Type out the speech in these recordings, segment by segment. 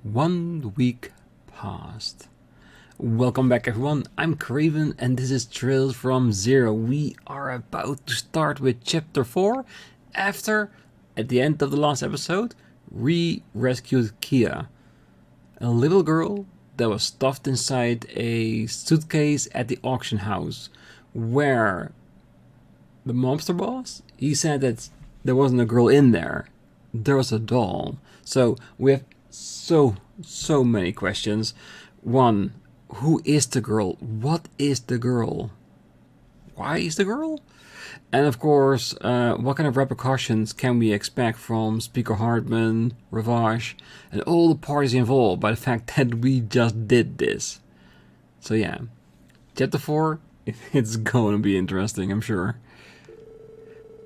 1 week passed. Welcome back everyone, I'm Craven and this is Trails from Zero. We are about to start with chapter 4 after, at the end of the last episode, we rescued Kia, a little girl that was stuffed inside a suitcase at the auction house where the mobster boss, he said that there wasn't a girl in there, there was a doll. So we have so many questions. One, who is the girl? What is the girl? Why is the girl? And of course, what kind of repercussions can we expect from Speaker Hartman, Ravage, and all the parties involved by the fact that we just did this? So yeah, chapter 4, it's going to be interesting, I'm sure.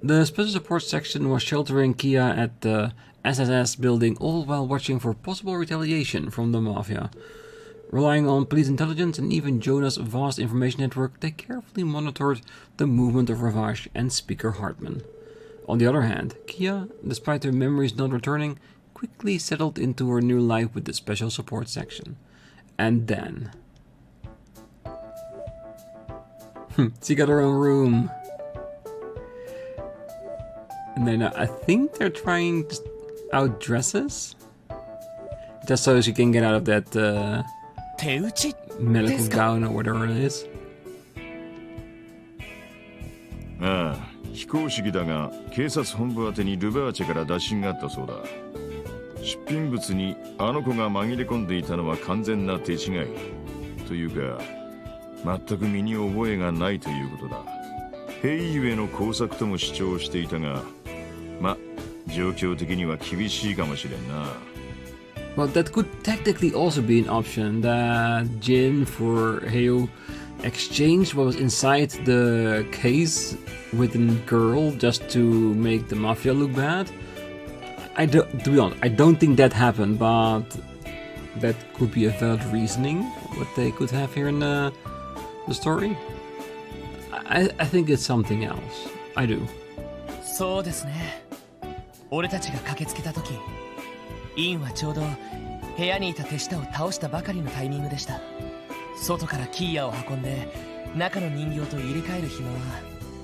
The special support section was sheltering Kia at the SSS building, all while watching for possible retaliation from the Mafia. Relying on police intelligence and even Jonah's vast information network, they carefully monitored the movement of Ravage and Speaker Hartman. On the other hand, Kia, despite her memories not returning, quickly settled into her new life with the special support section. And then... she got her own room. And then I think they're trying to outdress us? Just so she can get out of that medical gown or whatever it is. ああ、非公式だが警察本部宛てにルバーチェから打診があったそうだ。出品物にあの子が紛れ込んでいたのは完全な手違いというか、全く身に覚えがないということだ。兵ゆえの工作とも主張していたが、ま、状況的には厳しいかもしれんな。Well, that could technically also be an option, that Jin for Heo exchanged what was inside the case with a girl just to make the Mafia look bad. To be honest, I don't think that happened, but that could be a valid reasoning, what they could have here in the story. I think it's something else. I do. そうですね。俺たちが駆けつけた時、インはちょうど部屋にいた手下を倒したばかりのタイミングでした。外からキーヤを運んで中の人形と入れ替える暇は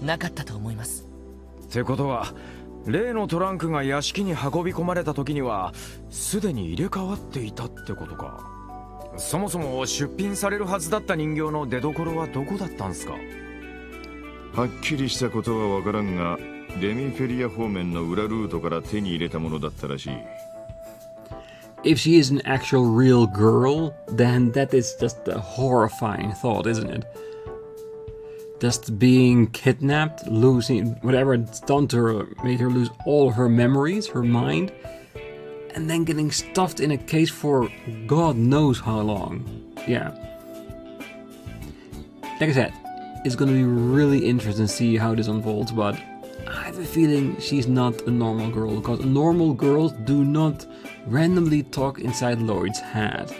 なかったと思います。ってことは例のトランクが屋敷に運び込まれた時にはすでに入れ替わっていたってことか。そもそも出品されるはずだった人形の出所はどこだったんすか。はっきりしたことはわからんが、レミフェリア方面の裏ルートから手に入れたものだったらしい。If she is an actual real girl, then that is just a horrifying thought, isn't it? Just being kidnapped, losing whatever it's done to her, made her lose all her memories, her mind, and then getting stuffed in a case for God knows how long. Yeah. Like I said, it's gonna be really interesting to see how this unfolds, but I have a feeling she's not a normal girl, because normal girls do not randomly talk inside Lloyd's head.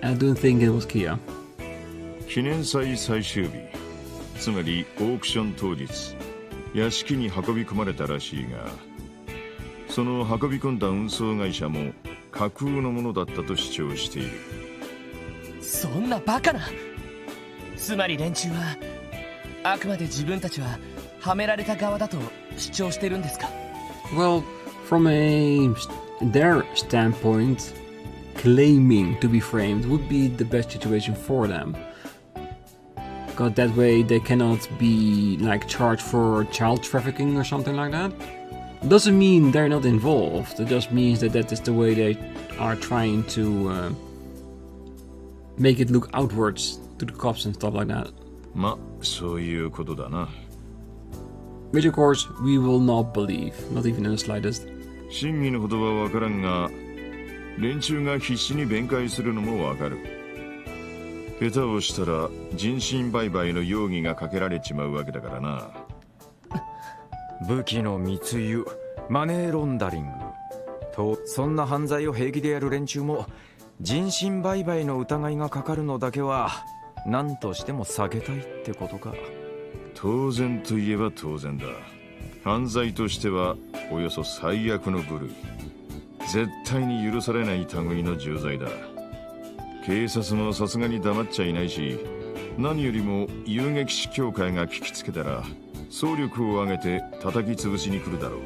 And I don't think it was Kia. 記念祭最終日、つまりオークション当日、屋敷に運び込まれたらしいが、その運び込んだ運送会社も架空のものだったと主張している。そんなバカな。つまり連中はあくまで自分たちははめられた側だと主張してるんですか。 Well, from their standpoint, claiming to be framed would be the best situation for them. Because that way they cannot be like charged for child trafficking or something like that. Doesn't mean they're not involved, it just means that that is the way they are trying to make it look outwards to the cops and stuff like that. ま、そういうことだな。Which of course we will not believe, not even in the slightest. 真偽のほどはわからんが、連中が必死に弁解するのもわかる。下手をしたら人身売買の容疑がかけられちまうわけだからな。武器の密輸、マネーロンダリングと、そんな犯罪を平気でやる連中も人身売買の疑いがかかるのだけは何としても避けたいってことか。当然といえば当然だ。犯罪としてはおよそ最悪の部類。絶対に許されない類の重罪だ。警察もさすがに黙っちゃいないし、何よりも遊撃士協会が聞きつけたら総力を挙げて叩き潰しに来るだろう。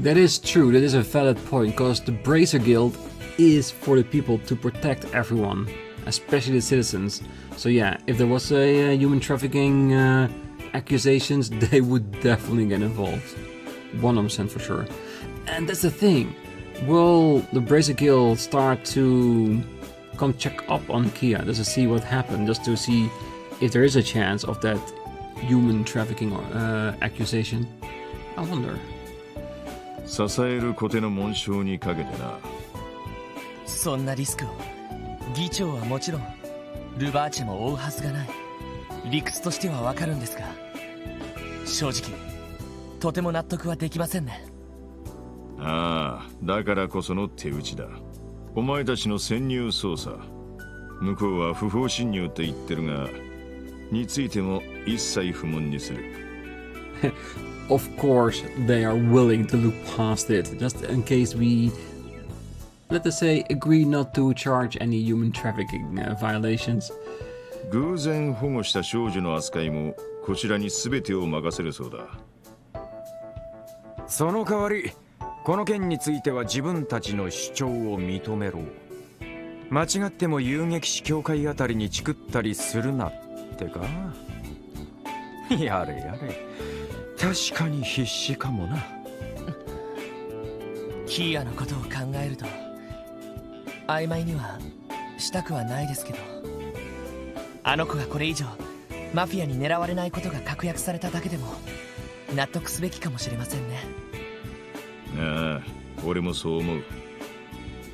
That is true, that is a valid point, because the Bracer Guild is for the people to protect everyone, especially the citizens. So yeah, if there was a human trafficking accusations, they would definitely get involved. 100% for sure. And that's the thing. Will the Bracer Guild start to come check up on Kia just to see what happened, just to see if there is a chance of that human trafficking accusation? I wonder. 支えるコテの紋章にかけてな。そんなリスクを議長はもちろんルバーチェも負うはずがない。理屈としてはわかるんですが、正直とても納得はできませんね。ああ、だからこその手打ちだ。お前たちの潜入捜査、向こうは不法侵入って言ってるが、についても一切不問にする。Of course, they are willing to look past it, just in case we, let us say, agree not to charge any human trafficking violations. 偶然保護した少女の扱いもこちらに全てを任せるそうだ。その代わりこの件については自分たちの主張を認めろ。間違っても遊撃士協会あたりにチクったりするなってか。やれやれ、確かに必死かもな。キーヤのことを考えると曖昧にはしたくはないですけど、あの子がこれ以上マフィアに狙われないことが確約されただけでも納得すべきかもしれませんね。ああ、俺もそう思う。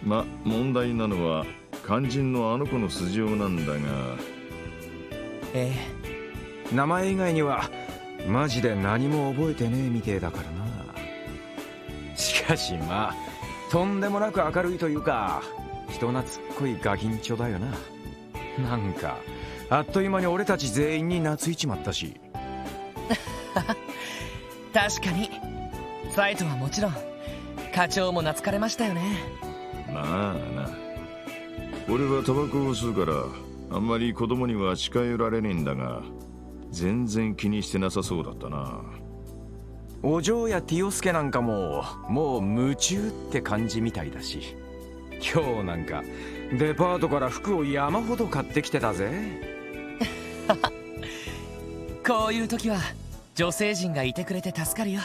ま、問題なのは肝心のあの子の素性なんだが。ええ、名前以外にはマジで何も覚えてねえみてえだからな。しかしまあとんでもなく明るいというか人懐っこいガキンチョだよな。なんかあっという間に俺たち全員に懐いちまったし。確かにファイトはもちろん課長も懐かれましたよね。まあな、俺はタバコを吸うからあんまり子供には近寄られねえんだが、全然気にしてなさそうだったな。お嬢やティオスケなんかももう夢中って感じみたいだし、今日なんかデパートから服を山ほど買ってきてたぜ。こういう時は女性陣がいてくれて助かるよ。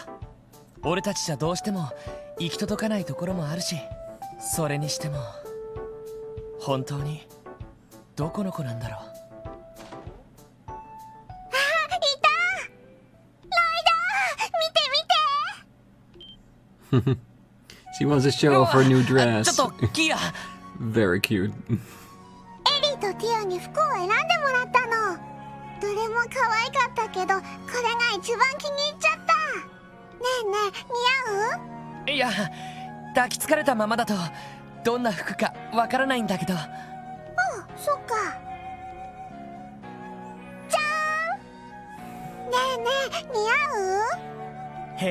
俺たちじゃどうしても行き届かないところもあるし、それにしても本当にどこの子なんだろう。She wants to show off her new dress. ちょっとキア。Very cute. エリーとティアに服を選んでもらったの。どれも可愛かったけど、これが一番気に入っちゃった。ねえねえ、似合う？いや、抱きつかれたままだとどんな服かわからないんだけど。あ、そっか。じゃーん。ねえねえ、似合う？へ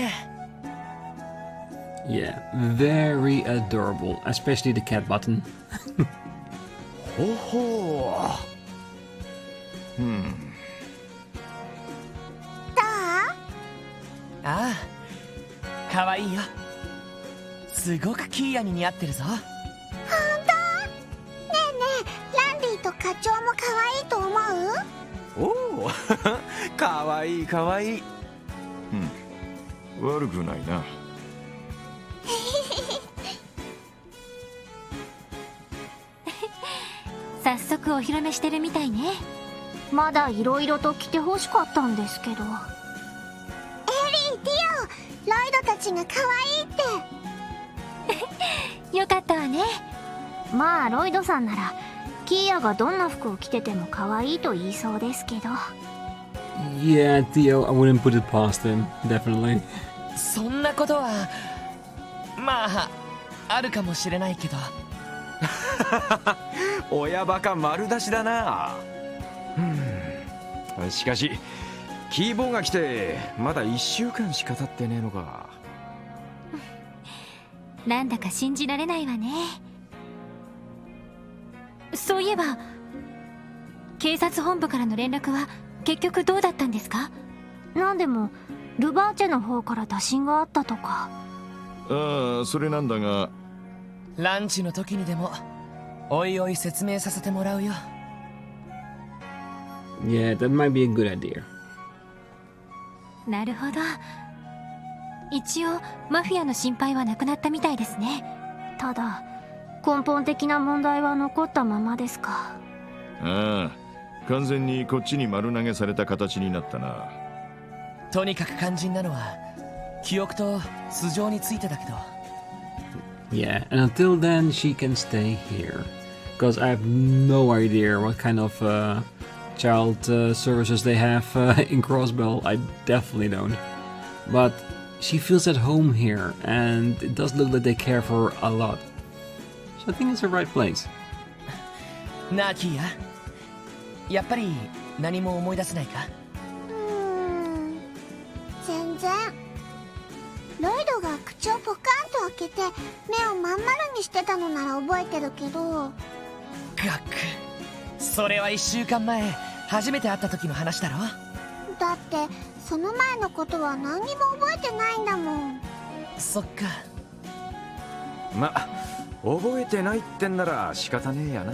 え。Yeah, very adorable, especially the cat button. ほほうん。どう？ああ、かわいいよ。すごくキーヤに似合ってるぞ。ほんと？ねえねえ、ランディと課長も可愛いと思う？おお。かわいいかわいい。うん、悪くないな。早速お披露目してるみたいね。まだいろいろと着て欲しかったんですけど。エリー、ティオ、ロイドたちが可愛いって。よかったわね。まあロイドさんならキーヤがどんな服を着てても可愛いと言いそうですけど。Yeah, Theo, I wouldn't put it past him, definitely. そんなことはまああるかもしれないけど。親バカ丸出しだな。しかしキーボーが来てまだ1週間しか経ってねえのか。なんだか信じられないわね。そういえば警察本部からの連絡は結局どうだったんですか？なんでもルバーチェの方から打診があったとか。ああ、それなんだが、ランチの時にでもおいおい説明させてもらうよ。 Yeah, that might be a good idea. なるほど。一応マフィアの心配はなくなったみたいですね。ただ根本的な問題は残ったままですか。ああ、完全にこっちに丸投げされた形になったな。とにかく肝心なのは記憶と素性についてだけど。 Yeah, and until then she can stay here. Because I have no idea what kind of child services they have in Crossbell. I definitely don't. But she feels at home here, and it does look like they care for her a lot. So I think it's the right place. なあキーヤ、やっぱり何も思い出せないか？全然。ロイドが口をポカンと開けて目をまん丸にしてたのなら覚えてるけど。ガック、それは1週間前初めて会った時の話だろ。だってその前のことは何にも覚えてないんだもん。そっか。ま、覚えてないってんなら仕方ねえやな。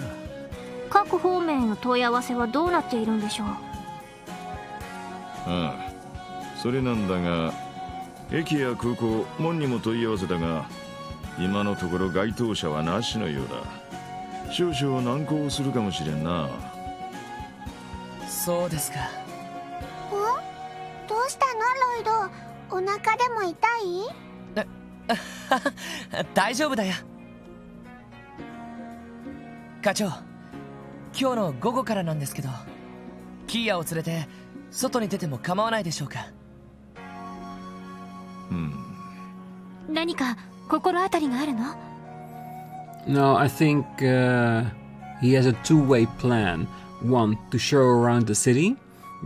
各方面への問い合わせはどうなっているんでしょう？ああ、それなんだが、駅や空港、門にも問い合わせたが、今のところ該当者はなしのようだ。少々難航するかもしれんな。そうですか。どうしたのロイド？お腹でも痛い？大丈夫だよ。課長、今日の午後からなんですけど、キーヤを連れて外に出ても構わないでしょうか？何か心当たりがあるの？ No, I think he has a two-way plan. One, to show her around the city,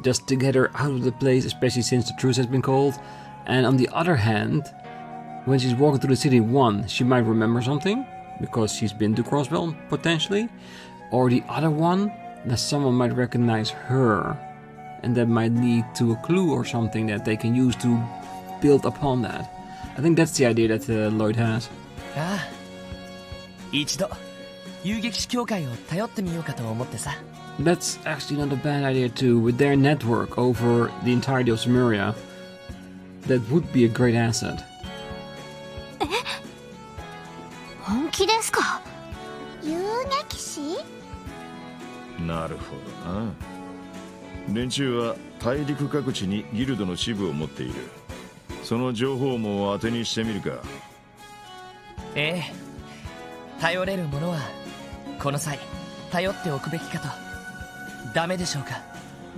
just to get her out of the place, especially since the truce has been called. And on the other hand, when she's walking through the city, one, she might remember something, because she's been to Crossbell, potentially. Or the other one, that someone might recognize her, and that might lead to a clue or something that they can use to build upon that. I think that's the idea that Lloyd has. ああ、一度遊撃士協会を頼ってみようかと思ってさ。That's actually not a bad idea too. With their network over the entirety of Samaria, that would be a great asset. 本気ですか？遊撃士？なるほどな。連中は大陸各地にギルドの支部を持っている。その情報網を当てにしてみるか。ええ、頼れるものはこの際頼っておくべきかと。ダメでしょうか？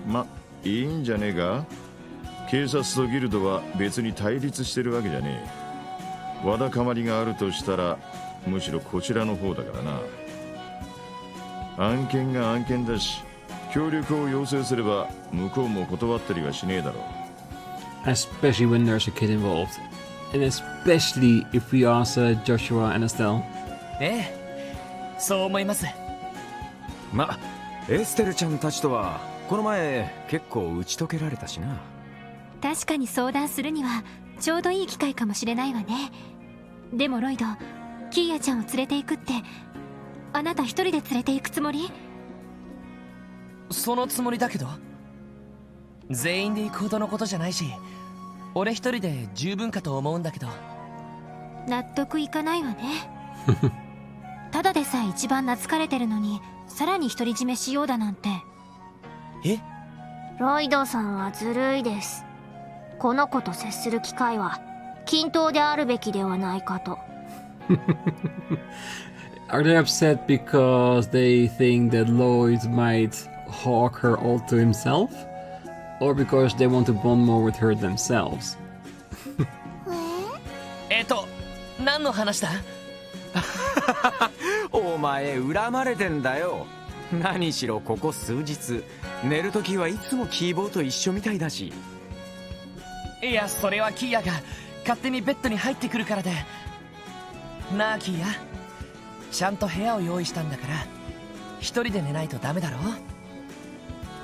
ま、いいんじゃねえか。警察とギルドは別に対立してるわけじゃねえ。わだかまりがあるとしたらむしろこちらの方だからな。案件が案件だし、協力を要請すれば向こうも断ったりはしねえだろう。Especially when there's a kid involved. And especially if we ask Joshua and Estelle. ええ、そう思います。ま、エステルちゃんたちとはこの前結構打ち解けられたしな。確かに相談するにはちょうどいい機会かもしれないわね。でもロイド、キーヤちゃんを連れて行くってあなた一人で連れて行くつもり？そのつもりだけど、全員で行くほどのことじゃないし、俺一人で十分かと思うんだけど。納得いかないわね。ただでさえ一番懐かれてるのにさらに独り占めしようだなんて。え？ロイドさんはずるいです。この子と接する機会は均等であるべきではないかと。Are they upset because they think that Lloyd might hawk her all to himself? Or because they want to bond more with her themselves? 何の話だ？お前恨まれてんだよ。何しろここ数日寝るときはいつもキーボーと一緒みたいだし。いや、それはキーヤが勝手にベッドに入ってくるからで。なあキーヤ、ちゃんと部屋を用意したんだから一人で寝ないとダメだろ。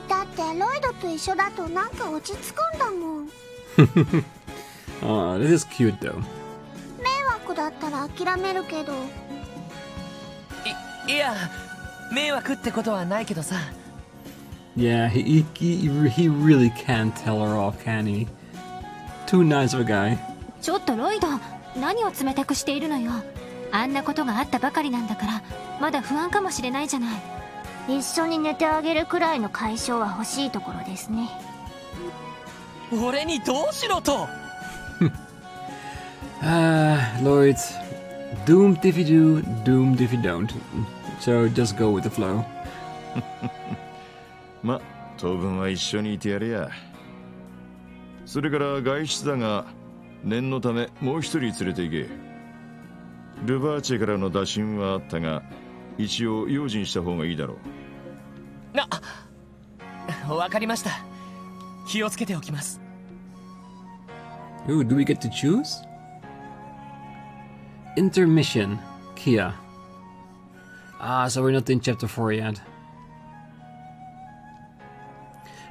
だってロイドと一緒だとなんか落ち着くんだもん。Oh, this is cute though. 迷惑だったら諦めるけど。いや、迷惑ってことはないけどさ。Yeah, he really can't tell her off, can he? Too nice of a guy. ちょっとロイド、何を冷たくしているのよ。あんなことがあったばかりなんだから、まだ不安かもしれないじゃない。一緒に寝てあげるくらいの解消は欲しいところですね。俺にどうしろと。Lloyd, doomed if you do, doomed if you don't. So just go with the flow. ま、当分は一緒にいてやれや。それから外出だが、念のためもう一人連れて行け。ルバーチェからの打診はあったが、一応用心した方がいいだろう。わかりました。気をつけておきます。Ooh, do we get to choose? Intermission, Kia. So we're not in chapter 4 yet.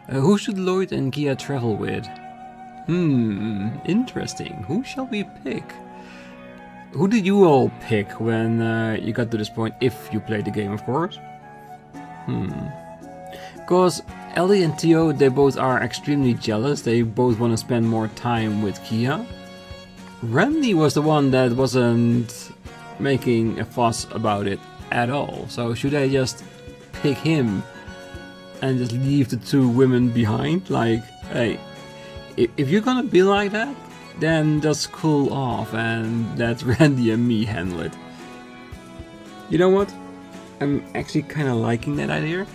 Who should Lloyd and Kia travel with? Interesting. Who shall we pick? Who did you all pick when you got to this point, if you played the game, of course? Because Ellie and Theo, they both are extremely jealous. They both want to spend more time with Kia. Randy was the one that wasn't making a fuss about it at all. So should I just pick him and just leave the two women behind? Like, hey, if you're gonna be like that, then just cool off and let Randy and me handle it. You know what? I'm actually kind of liking that idea.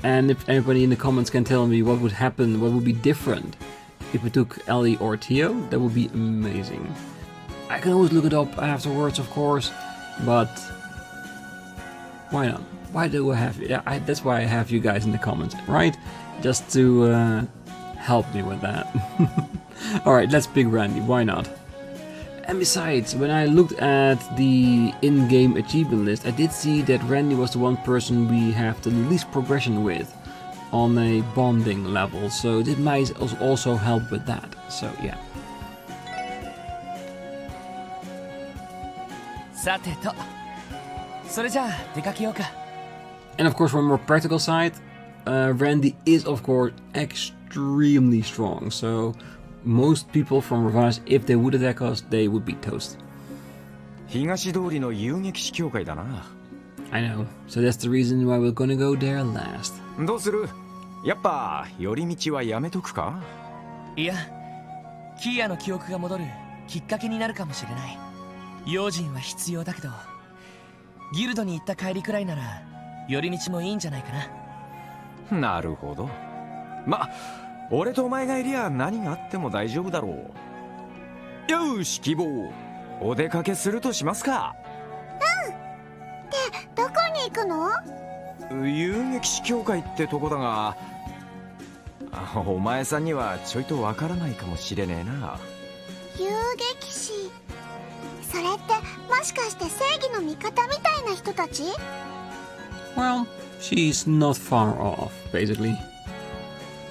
And if anybody in the comments can tell me what would happen, what would be different if we took Ellie or Theo, that would be amazing. I can always look it up afterwards, of course, but why not? Why do I have? Yeah, that's why I have you guys in the comments, right? Just to help me with that. Alright, let's pick Randy, why not? And besides, when I looked at the in-game achievement list, I did see that Randy was the one person we have the least progression with on a bonding level, so it might also help with that, so yeah. さてと、それじゃあ出かけようか。And of course, from a more practical side, Randy is of course extremely strong, so most people from Revised, if they would attack us, they would be toast. 東通りの遊撃士協会だな。I know, so that's the reason why we're gonna go there last. どうする？やっぱ寄り道はやめとくか？いや、キーヤの記憶が戻るきっかけになるかもしれない。用心は必要だけど、ギルドに行った帰りくらいなら寄り道もいいんじゃないかな。なるほど。ま、俺とお前がいりゃ何があっても大丈夫だろう。よし、希望。お出かけするとしますか。うん。で、どこに行くの？遊撃士協会ってとこだが、お前さんにはちょいとわからないかもしれねえな。遊撃士。それってもしかして正義の味方みたいな人たち？ Well, she's not far off, basically.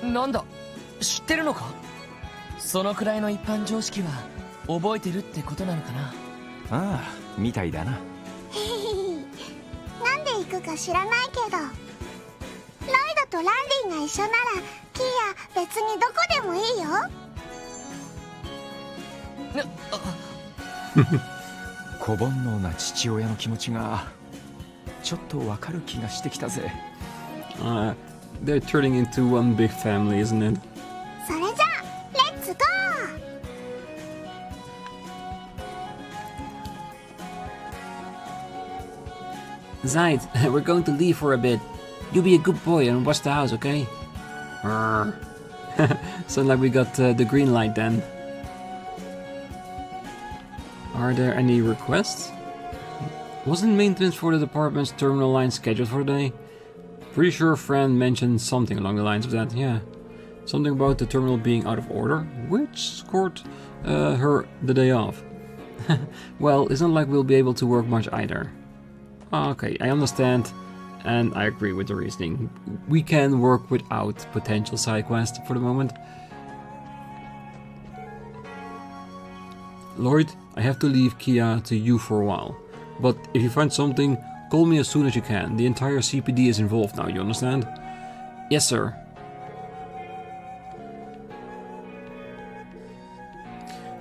なんだ、知ってるのか？そのくらいの一般常識は覚えてるってことなのかな？ああ、みたいだな。なんで行くか知らないけど、ロイドとランディが一緒ならキーヤ別にどこでもいいよ。小煩悩な父親の気持ちがちょっとわかる気がしてきたぜ。They're turning into one big family, isn't it? それじゃあ、レッツゴー。Zaid, we're going to leave for a bit. You be a good boy and watch the house, okay? Sounds like we got the green light then. Are there any requests? Wasn't maintenance for the department's terminal line scheduled for today? Pretty sure a friend mentioned something along the lines of that, yeah. Something about the terminal being out of order, which scored her the day off. Well, it's not like we'll be able to work much either. Okay, I understand, and I agree with the reasoning. We can work without potential side quests for the moment. Lloyd, I have to leave Kia to you for a while, but if you find something, call me as soon as you can. The entire CPD is involved now, you understand? Yes, sir.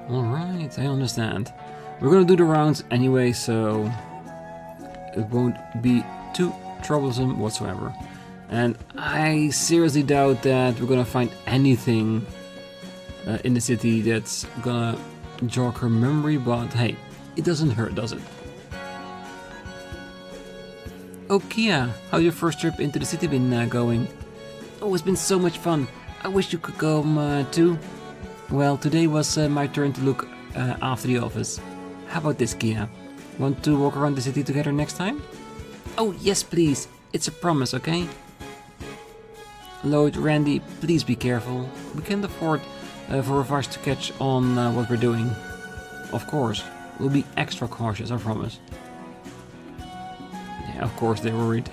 Alright, I understand. We're gonna do the rounds anyway, so it won't be too troublesome whatsoever. And I seriously doubt that we're gonna find anything in the city that's gonna jog her memory, but hey, it doesn't hurt, does it? Oh, Kia, how's your first trip into the city been going? Oh, it's been so much fun. I wish you could come too. Well, today was my turn to look after the office. How about this, Kia? Want to walk around the city together next time? Oh, yes, please. It's a promise, okay? Lloyd, Randy, please be careful. We can't afford for Ravash to catch on what we're doing. Of course, we'll be extra cautious, I promise. Yeah, of course they're worried.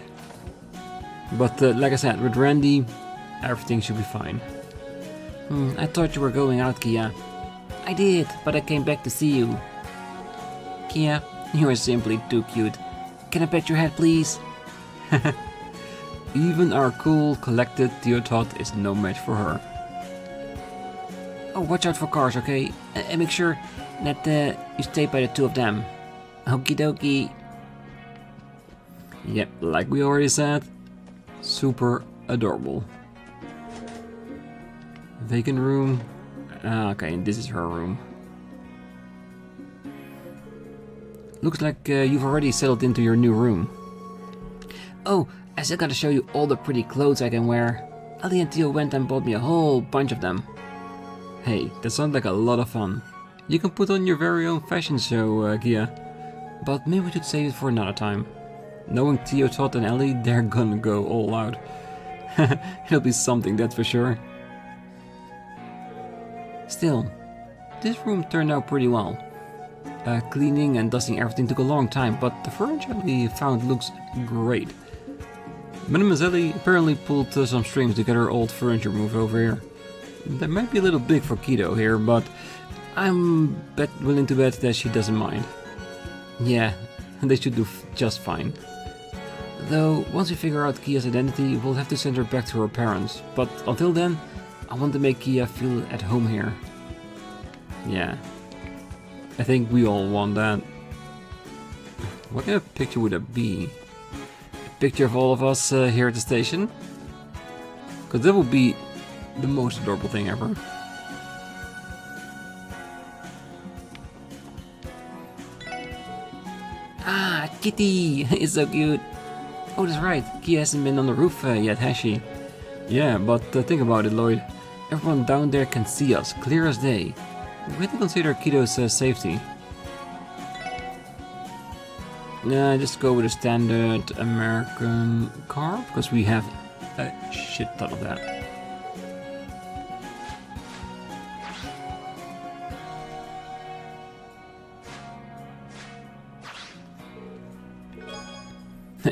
But like I said, with Randy, everything should be fine. I thought you were going out, Kia. I did, but I came back to see you. Kia, you are simply too cute. Can I pet your head, please? Even our cool, collected Theotot is no match for her. Oh, watch out for cars, okay? And make sure that you stay by the two of them. Okie dokie. Yep, like we already said, super adorable. Vacant room. Okay, and this is her room. Looks like you've already settled into your new room. Oh, I still gotta show you all the pretty clothes I can wear. Ali and Theo went and bought me a whole bunch of them. Hey, that sounds like a lot of fun. You can put on your very own fashion show, Kia. But maybe we should save it for another time. Knowing Theo, Todd and Ellie, they're gonna go all out. It'll be something, that's for sure. Still, this room turned out pretty well. Cleaning and dusting everything took a long time, but the furniture we found looks great. Mademoiselle apparently pulled some strings to get her old furniture moved over here. That might be a little big for Keto here, but I'm willing to bet that she doesn't mind. Yeah, they should do just fine. Though, once we figure out Kia's identity, we'll have to send her back to her parents. But until then, I want to make Kia feel at home here. Yeah, I think we all want that. What kind of picture would that be? A picture of all of us here at the station? Because that would be the most adorable thing ever. Ah, Kitty! It's so cute! Oh, that's right, Kia hasn't been on the roof yet, has she? Yeah, but think about it, Lloyd. Everyone down there can see us, clear as day. We have to consider Kiddo's safety. Yeah, just go with a standard American car, because we have a shit ton of that.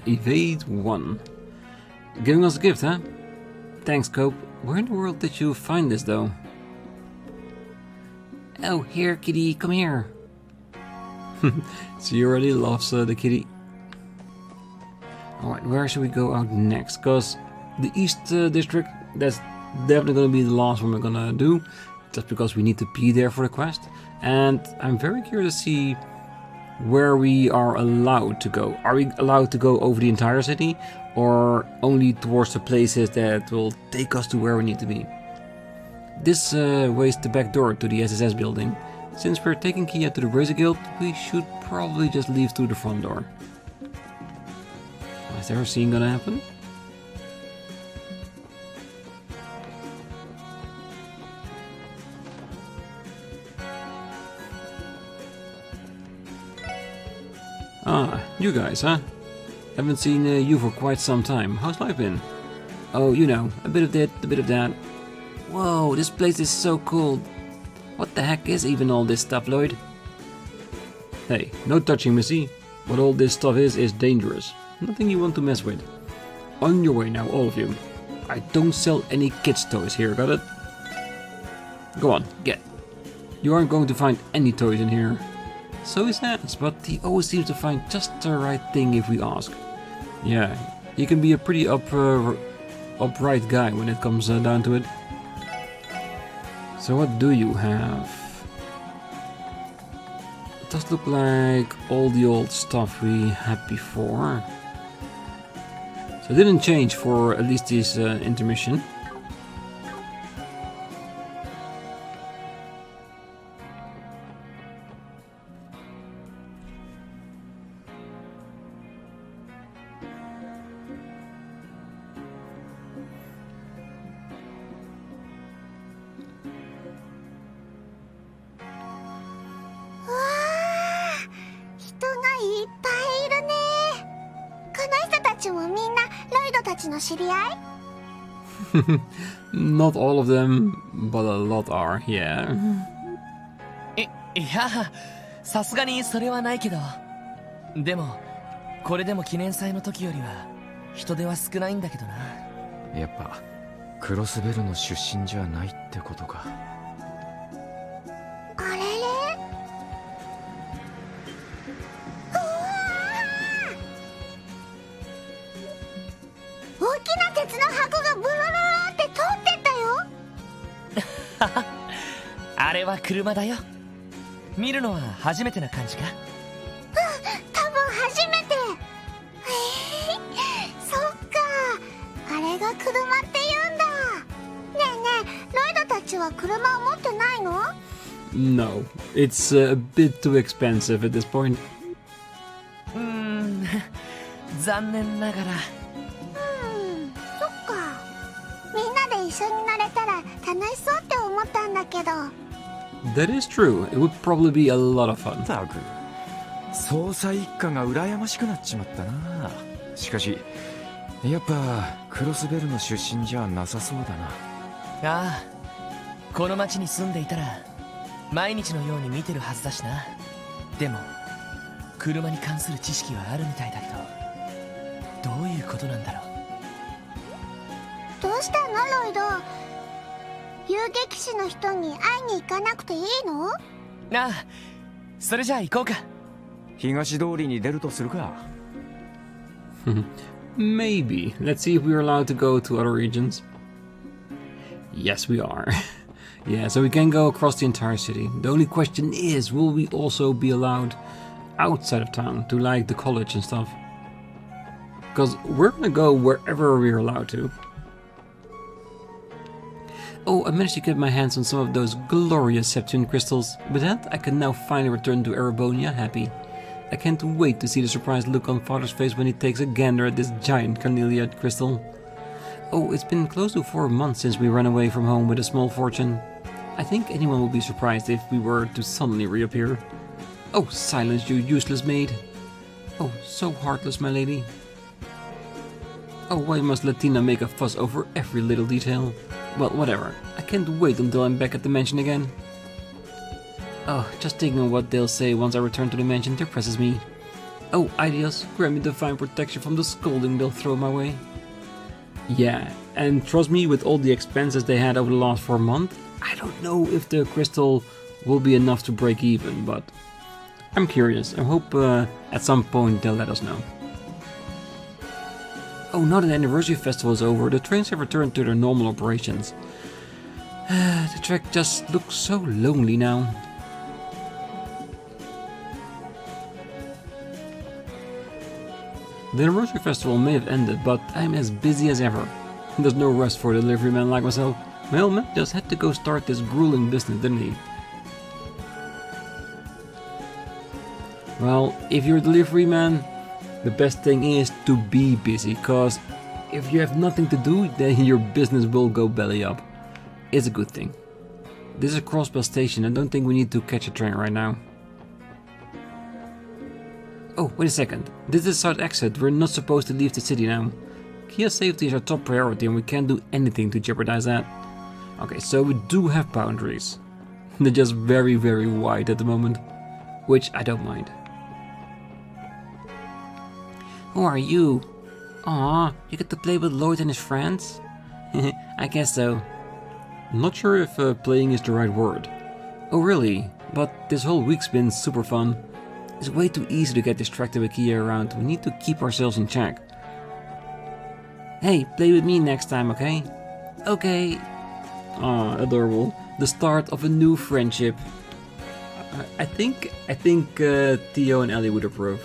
Evade 1. Giving us a gift, huh? Thanks, Cope. Where in the world did you find this, though? Oh, here, kitty, come here. She already loves the kitty. Alright, where should we go out next? Because the East District, that's definitely going to be the last one we're going to do. Just because we need to be there for the quest. And I'm very curious to see where we are allowed to go. Are we allowed to go over the entire city, or only towards the places that will take us to where we need to be? This way is the back door to the SSS building. Since we're taking Kia to the Razor Guild, we should probably just leave through the front door. Is there a scene gonna happen? Ah, you guys, huh? Haven't seen you for quite some time. How's life been? Oh, you know, a bit of that, a bit of that. Whoa, this place is so cool. What the heck is even all this stuff, Lloyd? Hey, no touching, missy. What all this stuff is dangerous. Nothing you want to mess with. On your way now, all of you. I don't sell any kids' toys here, got it? Go on, get. You aren't going to find any toys in here. So he says, but he always seems to find just the right thing if we ask. Yeah, he can be a pretty upright guy when it comes down to it. So what do you have? It does look like all the old stuff we had before. So it didn't change for at least this intermission. Not all of them, but a lot are, yeah. いや、さすがにそれはないけど。でも、これでも記念祭の時よりは人手は少ないんだけどな。やっぱクロスベルの出身じゃないってことか。あれれ？大きな鉄の箱がブロロロって通ってったよ。あれは車だよ。見るのは初めてな感じか？多分初めて。そっか、あれが車って言うんだ。ねえねえ、ロイドたちは車を持ってないの？ No, it's a bit too expensive at this point. 残念ながら。そっか。みんなで一緒に乗れたら楽しそうって思ったんだけど。That is true. It would probably be a lot of fun. たく、捜査一課が羨ましくなっちまったな。しかし、やっぱクロスベルの出身じゃなさそうだな。ああ、この町に住んでいたら毎日のように見てるはずだしな。でも車に関する知識はあるみたいだけど、どういうことなんだろう。どうしたのロイド？遊撃士の人に会いに行かなくていいの？ああ、それじゃあ行こうか。東通りに出るとするか。Maybe. Let's see if we're allowed to go to other regions. Yes, we are. Yeah, so we can go across the entire city. The only question is, will we also be allowed outside of town to like the college and stuff? Because we're gonna go wherever we're allowed to. Oh, I managed to get my hands on some of those glorious Septune crystals. With that, I can now finally return to Erebonia happy. I can't wait to see the surprised look on Father's face when he takes a gander at this giant Cornelia crystal. Oh, it's been close to 4 months since we ran away from home with a small fortune. I think anyone would be surprised if we were to suddenly reappear. Oh, silence, you useless maid. Oh, so heartless, my lady. Oh, why must Latina make a fuss over every little detail? Well, whatever. I can't wait until I'm back at the mansion again. Oh, just thinking of what they'll say once I return to the mansion depresses me. Oh, ideas, grant me divine protection from the scolding they'll throw my way. Yeah, and trust me, with all the expenses they had over the last 4 months, I don't know if the crystal will be enough to break even, but I'm curious. I hope at some point they'll let us know. Oh, now that the anniversary festival is over, the trains have returned to their normal operations. The track just looks so lonely now. The anniversary festival may have ended, but I'm as busy as ever. There's no rest for a delivery man like myself. My old man just had to go start this grueling business, didn't he? Well, if you're a delivery man, the best thing is to be busy, cause if you have nothing to do, then your business will go belly up. It's a good thing. This is Crossbell Station. I don't think we need to catch a train right now. Oh, wait a second. This is the south exit. We're not supposed to leave the city now. Kia safety is our top priority and we can't do anything to jeopardize that. Okay, so we do have boundaries. They're just very, very wide at the moment, which I don't mind. Who are you? Aw, you get to play with Lloyd and his friends? I guess so. Not sure if playing is the right word. Oh really? But this whole week's been super fun. It's way too easy to get distracted with Kia around. We need to keep ourselves in check. Hey, play with me next time, okay? Okay. Aw, adorable. The start of a new friendship. I think Theo and Ellie would approve.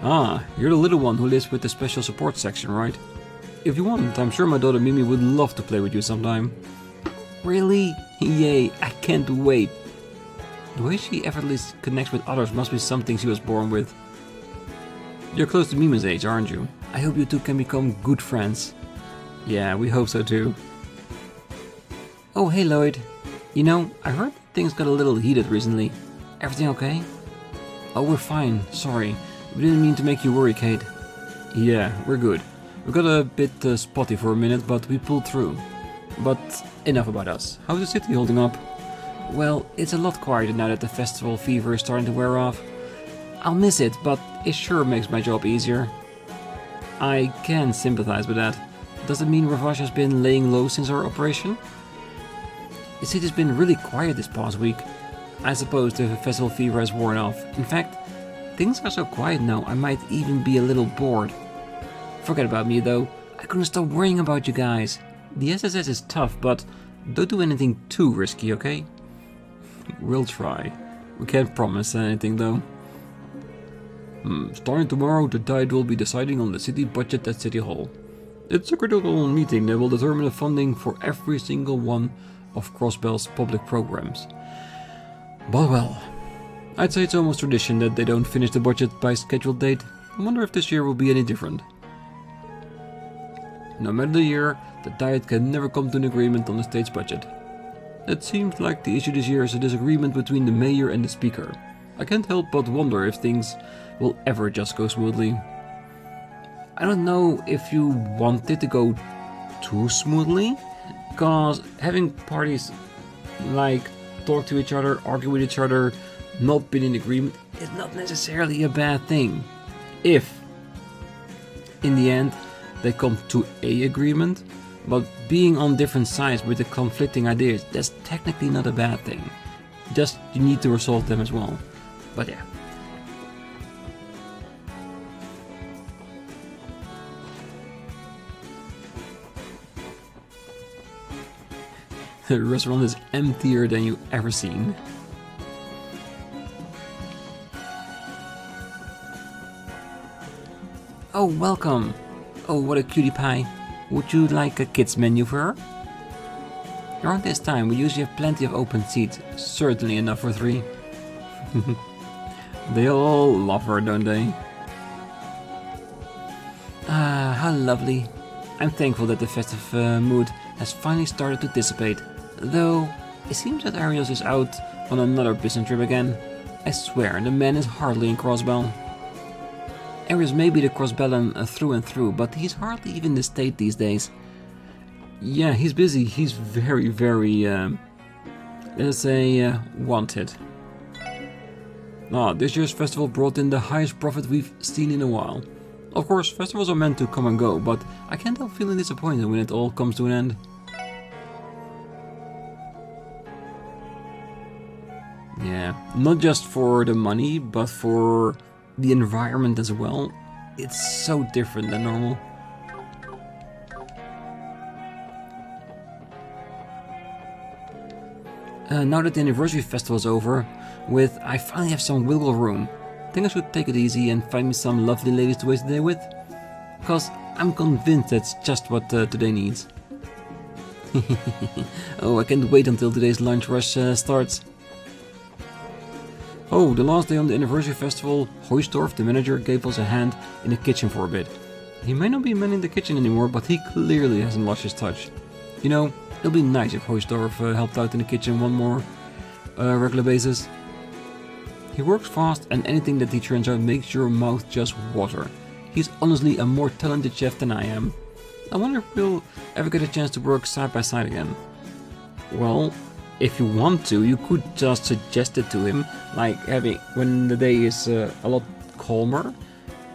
Ah, you're the little one who lives with the special support section, right? If you want, I'm sure my daughter Mimi would love to play with you sometime. Really? Yay, I can't wait. The way she effortlessly connects with others must be something she was born with. You're close to Mimi's age, aren't you? I hope you two can become good friends. Yeah, we hope so too. Oh, hey Lloyd. You know, I heard things got a little heated recently. Everything okay? Oh, we're fine, sorry. We didn't mean to make you worry, Kate. Yeah, we're good. We got a bit spotty for a minute, but we pulled through. But enough about us. How's the city holding up? Well, it's a lot quieter now that the festival fever is starting to wear off. I'll miss it, but it sure makes my job easier. I can sympathize with that. Does it mean Ravage has been laying low since our operation? The city's been really quiet this past week. I suppose the festival fever has worn off. In fact, things are so quiet now, I might even be a little bored. Forget about me though, I couldn't stop worrying about you guys. The SSS is tough, but don't do anything too risky, okay? We'll try. We can't promise anything though. Starting tomorrow, the Diet will be deciding on the city budget at City Hall. It's a critical meeting that will determine the funding for every single one of Crossbell's public programs. But well, I'd say it's almost tradition that they don't finish the budget by scheduled date. I wonder if this year will be any different. No matter the year, the Diet can never come to an agreement on the state's budget. It seems like the issue this year is a disagreement between the mayor and the speaker. I can't help but wonder if things will ever just go smoothly. I don't know if you want it to go too smoothly, because having parties like talk to each other, argue with each other, not be in agreement is not necessarily a bad thing. If, in the end, they come to a agreement, but being on different sides with the conflicting ideas, that's technically not a bad thing. Just you need to resolve them as well. But yeah. The restaurant is emptier than you've ever seen. Oh, welcome! Oh, what a cutie pie. Would you like a kids menu for her? Around this time, we usually have plenty of open seats. Certainly enough for 3. They all love her, don't they? Ah, how lovely. I'm thankful that the festive mood has finally started to dissipate. Though, it seems that Arios is out on another business trip again. I swear, the man is hardly in Crossbell. Arios may be the Crossbellan through and through, but he's hardly even in the state these days. Yeah, he's busy. He's very, let's say, wanted. This year's festival brought in the highest profit we've seen in a while. Of course, festivals are meant to come and go, but I can't help feeling disappointed when it all comes to an end. Yeah, not just for the money, but for the environment as well. It's so different than normal. Now that the anniversary festival is over, I finally have some wiggle room. I think I should take it easy and find me some lovely ladies to waste the day with. Cause I'm convinced that's just what today needs. Oh, I can't wait until today's lunch rush starts. Oh, the last day on the anniversary festival, Hoystorf, the manager, gave us a hand in the kitchen for a bit. He may not be manning the kitchen anymore, but he clearly hasn't lost his touch. You know, it'll be nice if Hoystorf helped out in the kitchen one more regular basis. He works fast, and anything that he turns out makes your mouth just water. He's honestly a more talented chef than I am. I wonder if we'll ever get a chance to work side by side again. Well, if you want to, you could just suggest it to him, like when the day is a lot calmer.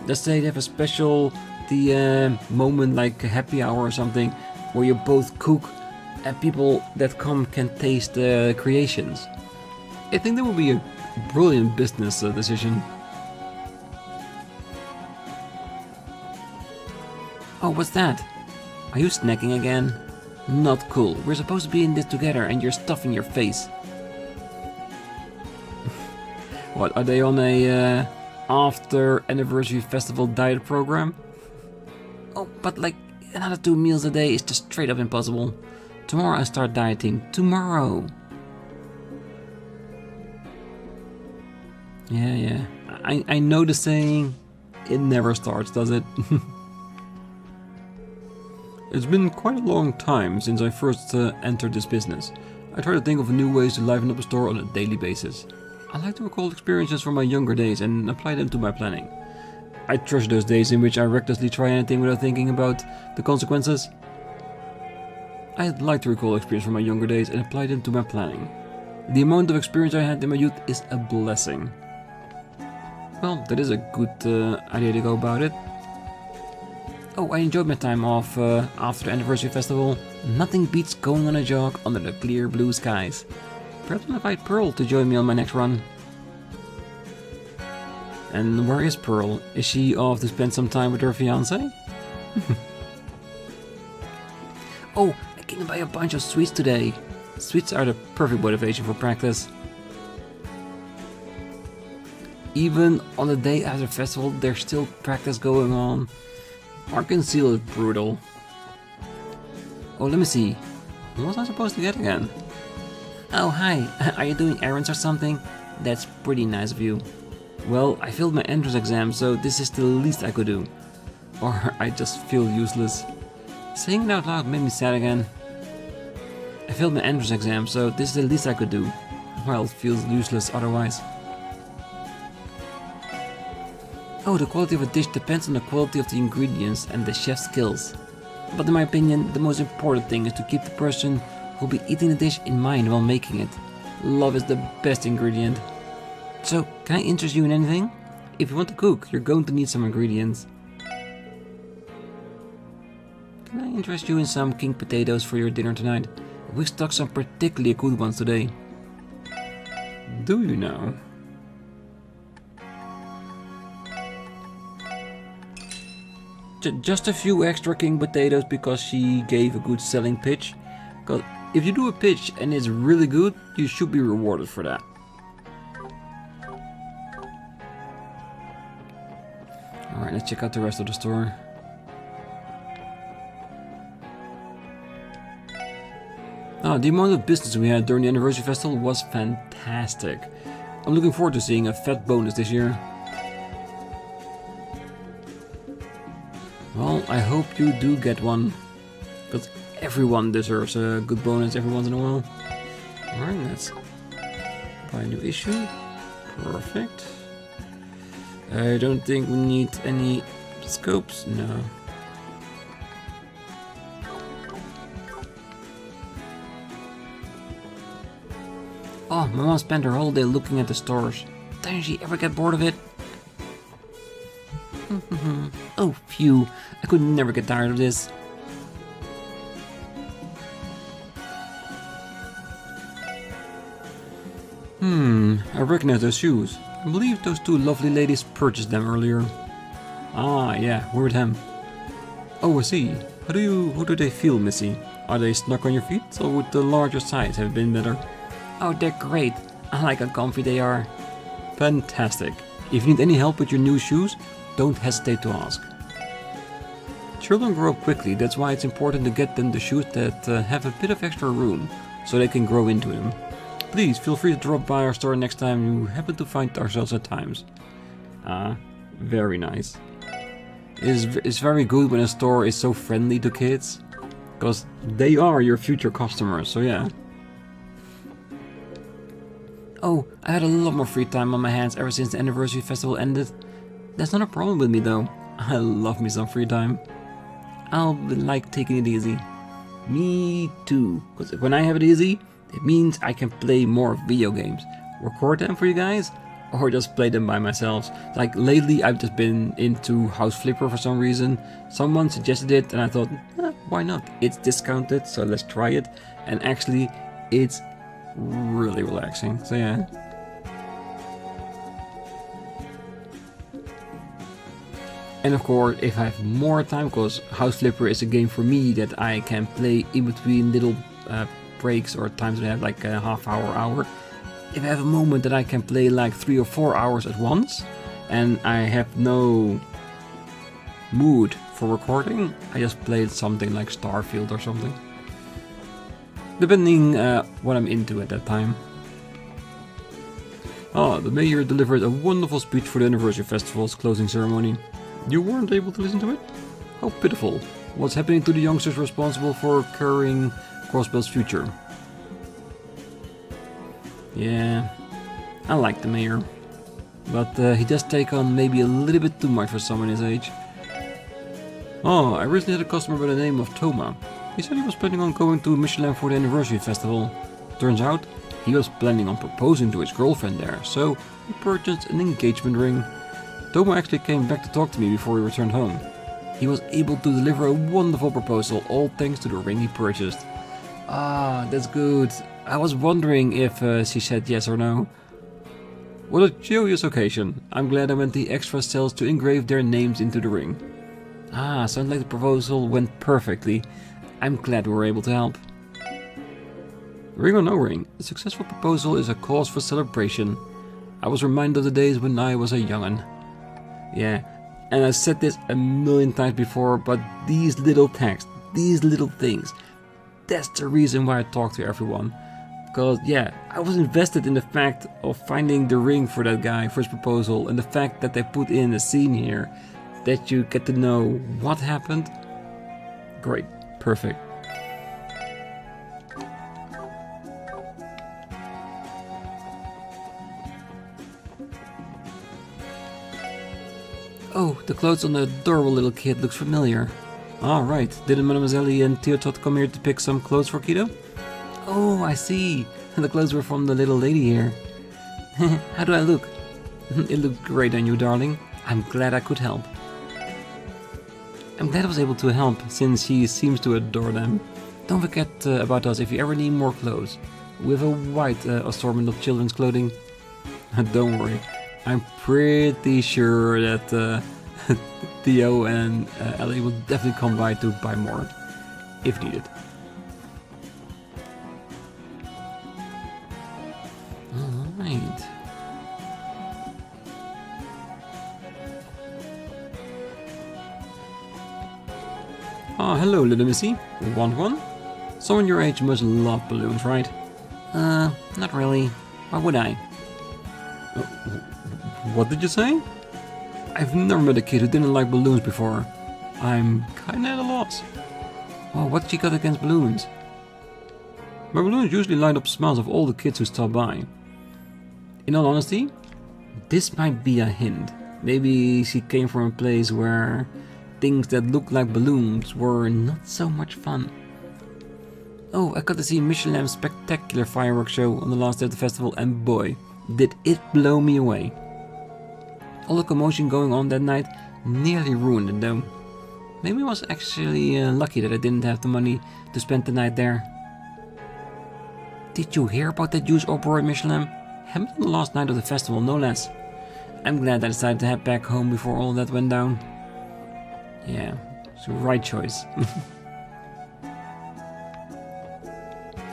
Let's say they have a special moment like a happy hour or something where you both cook and people that come can taste the creations. I think that would be a brilliant business decision. Oh, what's that? Are you snacking again? Not cool. We're supposed to be in this together and you're stuffing your face. What, are they on a after anniversary festival diet program? Oh, but like another 2 meals a day is just straight up impossible. Tomorrow I start dieting. Tomorrow. Yeah. I know the saying, it never starts, does it? It's been quite a long time since I first entered this business. I try to think of new ways to liven up the store on a daily basis. I like to recall experiences from my younger days and apply them to my planning. I treasure those days in which I recklessly try anything without thinking about the consequences. I'd like to recall experience from my younger days and apply them to my planning. The amount of experience I had in my youth is a blessing. Well, that is a good idea to go about it. Oh, I enjoyed my time off after the anniversary festival. Nothing beats going on a jog under the clear blue skies. Perhaps I'll invite Pearl to join me on my next run. And where is Pearl? Is she off to spend some time with her fiancé? Oh, I can buy a bunch of sweets today. Sweets are the perfect motivation for practice. Even on the day after the festival, there's still practice going on. Arkansas is brutal. Oh, let me see. What was I supposed to get again? Oh, hi. Are you doing errands or something? That's pretty nice of you. Well, I failed my entrance exam, so this is the least I could do. Or I just feel useless. Saying it out loud made me sad again. I failed my entrance exam, so this is the least I could do. Well, it feels useless otherwise. Oh, the quality of a dish depends on the quality of the ingredients and the chef's skills. But in my opinion, the most important thing is to keep the person who will be eating the dish in mind while making it. Love is the best ingredient. So, can I interest you in anything? If you want to cook, you're going to need some ingredients. Can I interest you in some king potatoes for your dinner tonight? We stocked some particularly good ones today. Do you know? Just a few extra king potatoes because she gave a good selling pitch. Because if you do a pitch and it's really good, you should be rewarded for that. Alright, let's check out the rest of the store. The amount of business we had during the anniversary festival was fantastic. I'm looking forward to seeing a fat bonus this year. Well, I hope you do get one, because everyone deserves a good bonus every once in a while. Alright, let's buy a new issue. Perfect. I don't think we need any scopes, no. Oh, my mom spent her whole day looking at the stores. Doesn't she ever get bored of it? Oh, phew. I could never get tired of this. I recognize those shoes. I believe those two lovely ladies purchased them earlier. Ah, yeah, we're them. Oh, I see. How do they feel, Missy? Are they snug on your feet, or would the larger size have been better? Oh, they're great. I like how comfy they are. Fantastic. If you need any help with your new shoes, don't hesitate to ask. Children grow up quickly, that's why it's important to get them the shoes that have a bit of extra room, so they can grow into them. Please feel free to drop by our store next time you happen to find ourselves at times. Ah, very nice. It's very good when a store is so friendly to kids, because they are your future customers, so yeah. Oh, I had a lot more free time on my hands ever since the anniversary festival ended. That's not a problem with me though. I love me some free time. I'll like taking it easy. Me too, because when I have it easy, it means I can play more video games, record them for you guys, or just play them by myself. Like lately I've just been into House Flipper for some reason. Someone suggested it and I thought, why not? It's discounted, so let's try it. And actually it's really relaxing, so yeah. And of course, if I have more time, because House Flipper is a game for me that I can play in between little breaks or times that I have like a half hour. If I have a moment that I can play like 3 or 4 hours at once, and I have no mood for recording, I just played something like Starfield or something. Depending what I'm into at that time. Oh, the mayor delivered a wonderful speech for the anniversary festival's closing ceremony. You weren't able to listen to it? How pitiful. What's happening to the youngsters responsible for carrying Crossbell's future? Yeah, I like the mayor, but he does take on maybe a little bit too much for someone his age. Oh, I recently had a customer by the name of Toma. He said he was planning on going to Michelin for the anniversary festival. Turns out, he was planning on proposing to his girlfriend there, so he purchased an engagement ring. Toma actually came back to talk to me before he returned home. He was able to deliver a wonderful proposal, all thanks to the ring he purchased. Ah, that's good. I was wondering if she said yes or no. What a joyous occasion. I'm glad I went the extra steps to engrave their names into the ring. Ah, sounds like the proposal went perfectly. I'm glad we were able to help. Ring or no ring, a successful proposal is a cause for celebration. I was reminded of the days when I was a young'un. Yeah, and I said this a million times before, but these little texts, these little things, that's the reason why I talk to everyone. Because, yeah, I was invested in the fact of finding the ring for that guy, for his proposal, and the fact that they put in a scene here that you get to know what happened. Great. Perfect. Oh, the clothes on the adorable little kid looks familiar. Alright, didn't Mademoiselle and Teotot come here to pick some clothes for Kido? Oh, I see. The clothes were from the little lady here. How do I look? It looked great on you, darling. I'm glad I could help. I'm glad I was able to help, since he seems to adore them. Don't forget about us if you ever need more clothes. We have a wide assortment of children's clothing. Don't worry, I'm pretty sure that Theo and Ellie will definitely come by to buy more, if needed. Alright. Oh, hello, little missy. Want one? Someone your age must love balloons, right? Not really. Why would I? What did you say? I've never met a kid who didn't like balloons before. I'm kinda at a loss. Oh, what's she got against balloons? My balloons usually light up smiles of all the kids who stop by. In all honesty, this might be a hint. Maybe she came from a place where things that looked like balloons were not so much fun. Oh, I got to see Michelin's spectacular fireworks show on the last day of the festival, and boy, did it blow me away. All the commotion going on that night nearly ruined it though. Maybe I was actually lucky that I didn't have the money to spend the night there. Did you hear about that huge uproar at Michelin? Happened on the last night of the festival, no less. I'm glad I decided to head back home before all that went down. Yeah, it's the right choice.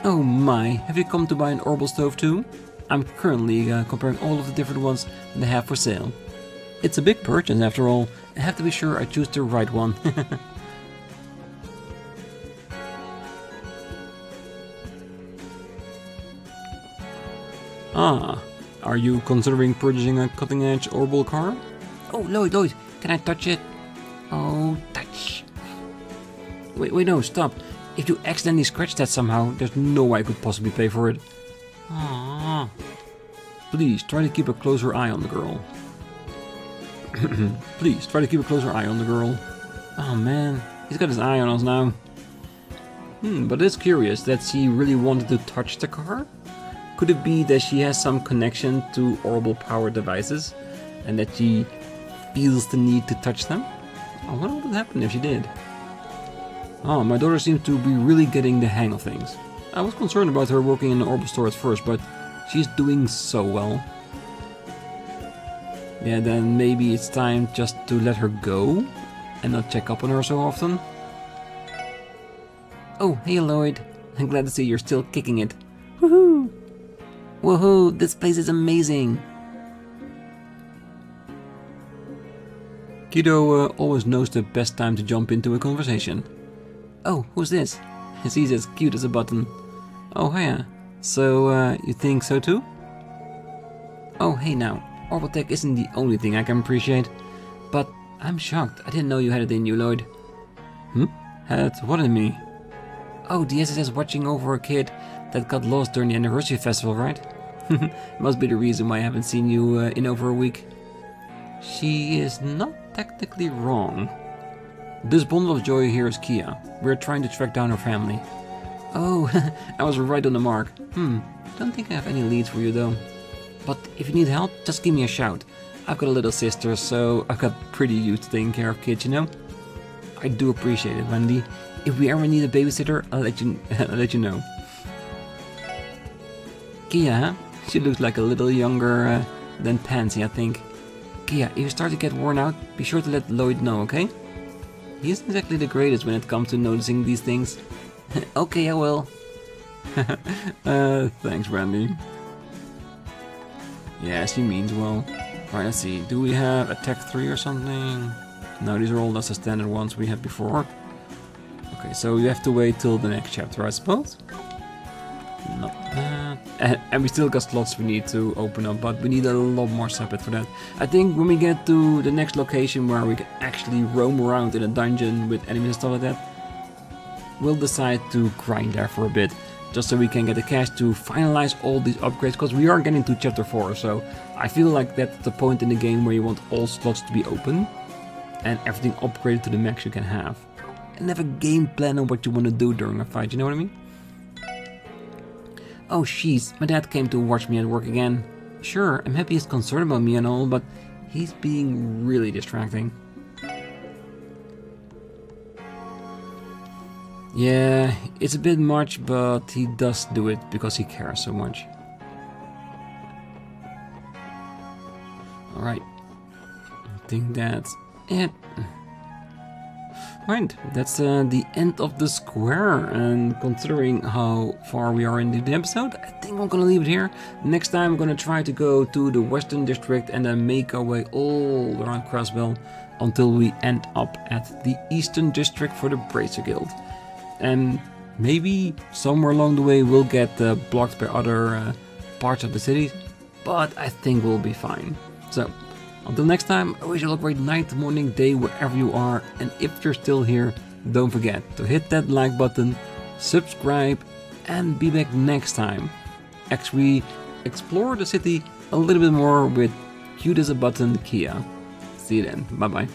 Oh my, have you come to buy an orbital stove too? I'm currently comparing all of the different ones they have for sale. It's a big purchase after all. I have to be sure I choose the right one. Ah, are you considering purchasing a cutting-edge orbital car? Oh, Lloyd, can I touch it? Oh, touch. Wait, no, stop. If you accidentally scratch that somehow, there's no way I could possibly pay for it. Ah. Please, try to keep a closer eye on the girl. Please, try to keep a closer eye on the girl. Oh man, he's got his eye on us now. But it's curious that she really wanted to touch the car. Could it be that she has some connection to orbital power devices and that she feels the need to touch them? I wonder what would happen if she did. Oh, my daughter seems to be really getting the hang of things. I was concerned about her working in the orbital store at first, but she's doing so well. Yeah, then maybe it's time just to let her go and not check up on her so often. Oh, hey Lloyd. I'm glad to see you're still kicking it. Woohoo! Woohoo, this place is amazing! Kido always knows the best time to jump into a conversation. Oh, who's this? He's as cute as a button. Oh, hiya. So, you think so too? Oh, hey now. Orbital tech isn't the only thing I can appreciate. But I'm shocked. I didn't know you had it in you, Lloyd. Had what in me? Oh, the SSS watching over a kid that got lost during the anniversary festival, right? Must be the reason why I haven't seen you in over a week. She is not technically wrong. This bundle of joy here is Kia. We're trying to track down her family. Oh, I was right on the mark. Don't think I have any leads for you though. But if you need help, just give me a shout. I've got a little sister, so I've got pretty used to taking care of kids, you know? I do appreciate it, Wendy. If we ever need a babysitter, I'll let you know. Kia, huh? She looks like a little younger than Pansy, I think. Kia, if you start to get worn out, be sure to let Lloyd know, okay? He isn't exactly the greatest when it comes to noticing these things. Okay, I will. Thanks, Randy. Yeah, she means well. Alright, let's see. Do we have a Tech 3 or something? No, these are all just the standard ones we had before. Okay, so you have to wait till the next chapter, I suppose. Not bad. And we still got slots we need to open up, but we need a lot more separate for that. I think when we get to the next location where we can actually roam around in a dungeon with enemies and stuff like that, we'll decide to grind there for a bit, just so we can get the cash to finalize all these upgrades, because we are getting to chapter 4, so I feel like that's the point in the game where you want all slots to be open and everything upgraded to the max you can have. And have a game plan on what you want to do during a fight, you know what I mean? Oh jeez, my dad came to watch me at work again. Sure, I'm happy he's concerned about me and all, but he's being really distracting. Yeah, it's a bit much, but he does do it because he cares so much. Alright, I think that's it. Right, that's the end of the square, and considering how far we are into the episode, I think I'm gonna leave it here. Next time I'm gonna try to go to the Western District and then make our way all around Crossbell until we end up at the Eastern District for the Bracer Guild. And maybe somewhere along the way we'll get blocked by other parts of the city, but I think we'll be fine. So, until next time, I wish you all a great night, morning, day, wherever you are. And if you're still here, don't forget to hit that like button, subscribe, and be back next time as we explore the city a little bit more with cute as a button Kia. See you then. Bye bye.